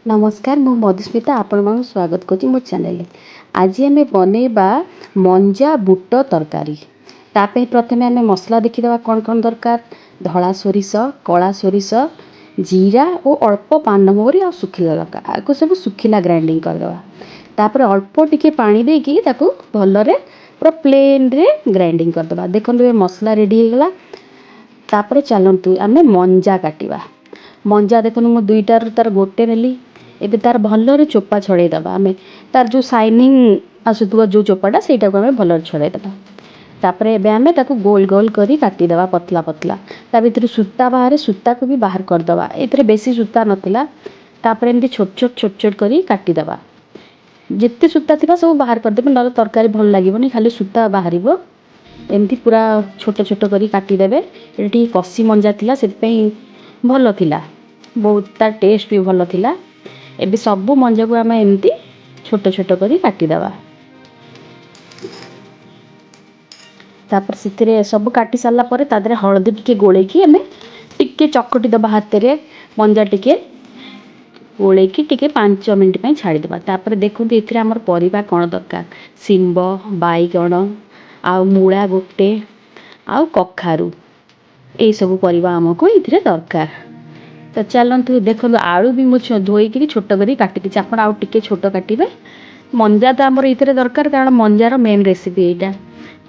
नमस्कार मु मधुस्मिता आपण मानक स्वागत करछि मो चैनल। आज आम बनैबा मंजा बुट तरकारी। तापे प्रथमे आम मसला देखीदा कौन कौन दरकार। धला सोरिष, कला सोरिष, जीरा और अल्प पानमहुरी और सुखिला लंका आको सब सुखिला ग्राइंडिंग करदे। तापर अल्प टिके पानी देकी ताकू भलरे पूरा प्लेन रे ग्राइंडिंग करदे। देखो मसला रेडी हो गला। तापर चलंतु आम मंजा काटिबा। मंजा देखो मु दुईटार तार गोटे नेली। एबे तार भलरे चोपा छड़े दबा। आमे तार जो शाइनिंग आसुतबा जो चोपाटा सेटा को आमे भलरे छड़े दबा। तापर एबे आमे ताकू गोल गोल करी काटी दबा पतला पतला। ता भीतर सूता बाहर सूता को भी बाहर कर दबा। एतरे बेसी सूता नथिला। तापर एमती छोट छोट करी काटी दबा। जित्ते सूता थिबा सब बाहर कर देबे न तरकारी भल लागिबोनी खाली सूता बाहरिबो। एमती पूरा छोट छोट करी काटी देबे। एटी कसी मंजा थिला सेति पई भलो थिला। बहुत तार टेस्ट भी भलो थिला। एबे सब मंजा को आमे एमती छोट छोट करी काटी दबा। तापर सितरे सब काटी सारला परे तादरे हळदी टिके गोळेकी आमे टिके चकटी दबा हाते रे मंजा टिके गोळेकी टिके 5 मिनिट पई छाडी दबा। तापर देखुंतु इथरे हमर परिबा कोन दरकार। सिंब, बाईगण, आ मूळा गोटे, आ कखारू ए सब परिबा हमको इथरे दरकार। तो चलतु देखो आलू भी मुझे धोईकी छोट करी काटी आपण आउ टिके छोट काटिबे। मंजा तो आमर इतरे दरकार कारण मंजार मेन रेसिपी एटा।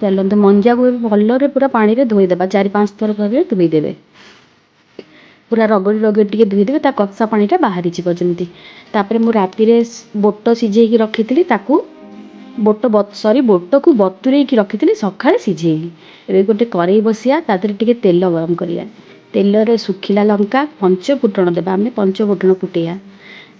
चलतु मंजा को भलरे पूरा पानी रे धोई देबा। 4-5 थर करे धोई देबे। पूरा रगड़ी रगड़ी टिके धोई देबे ता कच्चा पानीटा बाहरी जिवो जेमती। तापर मु राती रे बोट सिझेकी रखिथिली ताकू बोट को बतुरेकी रखिथिली सखाळे सिझेली। एबे गोटे करेई बसिया तादरे टिके तेल गरम करिया। तेल रे सुखिला लंका पंच फुटण देबा। आमे पंच फुटण फुटेया।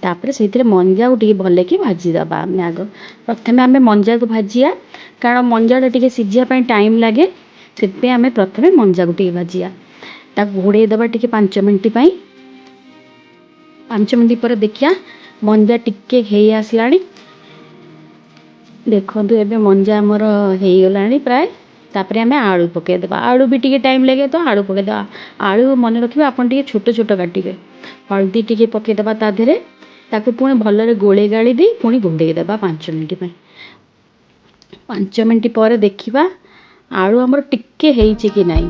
तापर सेतिरे मंजा उठी भले की भाजी दबा। आमे आगो प्रथमे आमे मंजा को भाजिया कारण मंजाटा टिके सिझिया पई टाइम लागे। सेतपे आमे प्रथमे मंजा को टिके भाजिया। ता घोड़े दबा टिके 5 मिनिट पई। 5 मिनिट पर देखिया मंजा टिके हेई आसलानी। देखंतु एबे मंजा हमर हेई गलानी प्राय। तापर आमे आलू पके देबा। आलू भी टिके टाइम लगे तो आलू पके देबा। आलू मन रखिबा आपण टिके छोट छोट काटिबे। हल्दी टिके पके देबा ता देरे ताकू पुणी भलरे गोळे गाली दे पुणी घोड़े देबा 5 मिनिट पई। 5 मिनिट पर देखिबा आलू हमर टिके हेईची कि नाही।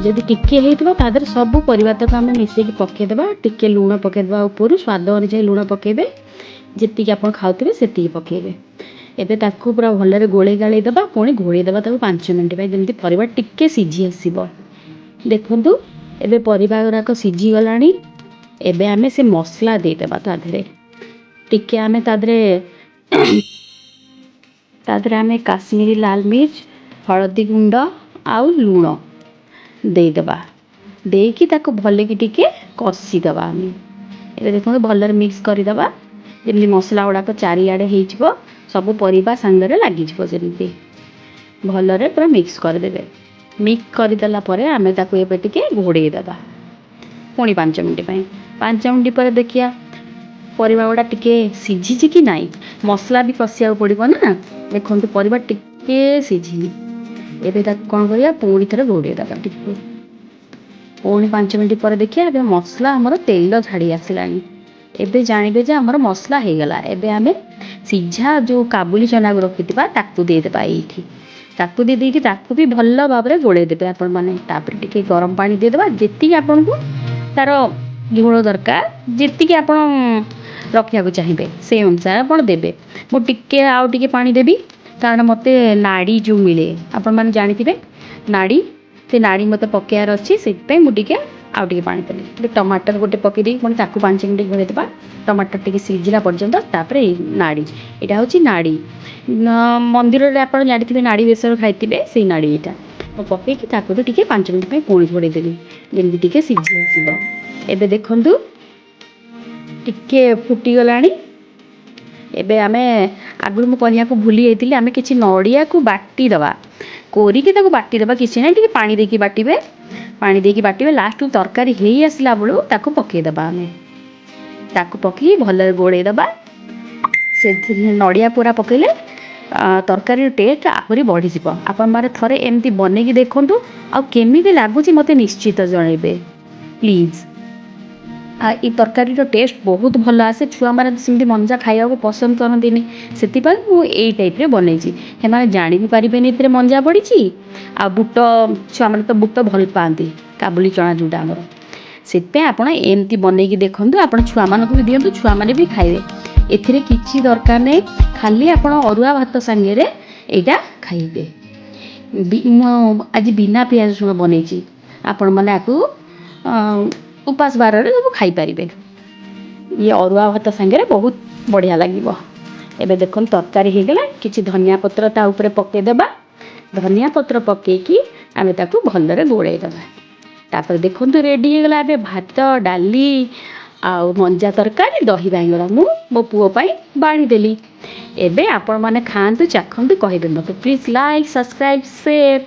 जदि टिके हेइतबा ता देरे सब परिबा तक आमे मिसेकी पके देबा। टिके लूण पके देबा ऊपर स्वाद अनुसार लूण पकेबे। जेति कि आपण खाउथिबे सेति पकेबे। एबे ताकू पूरा भलरे गोळे गाली देबा पुणी घोड़े देबा ताकू 5 मिनिट पई जेमति परिबा टिके सिझी आसीबो। देखंतु एबे परिबा गुराक सिझी गलानी। एबे आमे से मसला दे देबा ता देरे। टिके आमे तादरे आमे काश्मीरी लाल मिर्च, हळदी गुंड आउ लूण दे देबा। देकी ताकू भले की टिके कसी देबा आमे। एबे देखो भलरे मिक्स करि देबा। जेमि मसला गुड़ाक चारिआडे हेइजिवो सब परिबा संगरे लागि जिवो जेमति। भलरे पूरा मिक्स कर देबे। मिक्स कर देला परे आमे ताकू एबे टिके घोड़े देबा। पुणी 5 मिनिट पई। 5 मिनिट पर देखिया परिबा गुड़ा टिके सिझिची कि नाही। मसला भी कसिया पड़िबो ना। देखंतु परिबा टिके सिझिनी। एबे ताकू कोन करिया पुणी थरे घोड़े देबा टिके। पुणी 5 मिनिट पर देखिया एबे मसला हमर तेल छाड़ी आसिलानी। एबे जानिबे जे हमर मसला हे गला। एबे आमे सिझा जो काबुली चना को रखिथिबा ताकू दे देबा एठी। ताकू दे देकी ताकू भी भल्ला भाबरे गोळे देबे आपण माने। तापर टिके गरम पानी दे देबा जेति आपण को तार झोल दरकार जेति कि आपण रखिया को चाहिबे से अनुसार आपण देबे। मु टिके आउ टिके पानी देबी कारण मते नाड़ी जो मिले आपण माने जानिथिबे नाड़ी से नाड़ी मते पकेयार अछि सेति पे मु टिके आउ टिके पानी देबी। टमाटर गोटे पके दी पुणी ताकू 5 मिनिट घोड़े देबा। टमाटर टिके सिझिला पर्यंत तापर नाड़ी एटा होची नाड़ी। मंदिर रे आपण जानिथिबे नाड़ी बेसर खाइथिबे सेई नाड़ी एटा। मु पके कि ताकू टिके 5 मिनिट पे पुणी घोड़े देबी जेमि टिके सिझी आसीबो। एबे देखंतु टिके फुटी गलानी। एबे आमे आगु मु कहिया को भूली जाइतिली आमे किछि नडिया को बाटी दबा। कोरी कि ताकू बाटी दबा किछि नै टिके पानी देकी बाटीबे। पानी देकी बाटीबे लास्ट तरकारी हेई आसला बळू ताकू पके दबा आमे। ताकू पकी भले गोळे दबा। से नडिया पूरा पकेले तरकारी टेस्ट आहुरी बढ़ी जिवो। आपण मारे थरे एमती बनेकी देखंतु आ केमिति लागुची मते निश्चित जणैबे प्लीज। ଏ ତରକାରୀର ଟେଷ୍ଟ ବହୁତ ଭଲ ଆସେ। ଛୁଆମାନେ ସେମିତି ମଞ୍ଜା ଖାଇବାକୁ ପସନ୍ଦ କରନ୍ତିନି, ସେଥିପାଇଁ ମୁଁ ଏଇ ଟାଇପ୍ରେ ବନେଇଛି। ସେମାନେ ଜାଣି ବି ପାରିବେନି ଏଥିରେ ମଞ୍ଜା ପଡ଼ିଛି। ଆଉ ବୁଟ, ଛୁଆମାନେ ତ ବୁଟ ଭଲ ପାଆନ୍ତି, କାବୁଲି ଚଣା ଯେଉଁଟା ଆମର। ସେଥିପାଇଁ ଆପଣ ଏମିତି ବନେଇକି ଦେଖନ୍ତୁ, ଆପଣ ଛୁଆମାନଙ୍କୁ ବି ଦିଅନ୍ତୁ, ଛୁଆମାନେ ବି ଖାଇବେ। ଏଥିରେ କିଛି ଦରକାର ନାହିଁ, ଖାଲି ଆପଣ ଅରୁଆ ଭାତ ସାଙ୍ଗରେ ଏଇଟା ଖାଇବେ। ମୁଁ ଆଜି ବିନା ପିଆଜ ରସୁଣ ବନେଇଛି, ଆପଣମାନେ ଆକୁ ଉପାସ ବାରରେ ସବୁ ଖାଇପାରିବେ। ଇଏ ଅରୁଆ ଭାତ ସାଙ୍ଗରେ ବହୁତ ବଢ଼ିଆ ଲାଗିବ। ଏବେ ଦେଖନ୍ତୁ ତରକାରୀ ହେଇଗଲା, କିଛି ଧନିଆ ପତ୍ର ତା ଉପରେ ପକାଇଦେବା। ଧନିଆ ପତ୍ର ପକାଇକି ଆମେ ତାକୁ ଭଲରେ ଗୋଳେଇ ଦେବା। ତାପରେ ଦେଖନ୍ତୁ ରେଡ଼ି ହେଇଗଲା। ଏବେ ଭାତ, ଡାଲି ଆଉ ମଞ୍ଜା ତରକାରୀ, ଦହି ବାଇଗଣ ମୁଁ ମୋ ପୁଅ ପାଇଁ ବାଢ଼ିଦେଲି। ଏବେ ଆପଣମାନେ ଖାଆନ୍ତୁ, ଚାଖନ୍ତୁ, କହିବେ ମୋତେ। Please like, subscribe, share.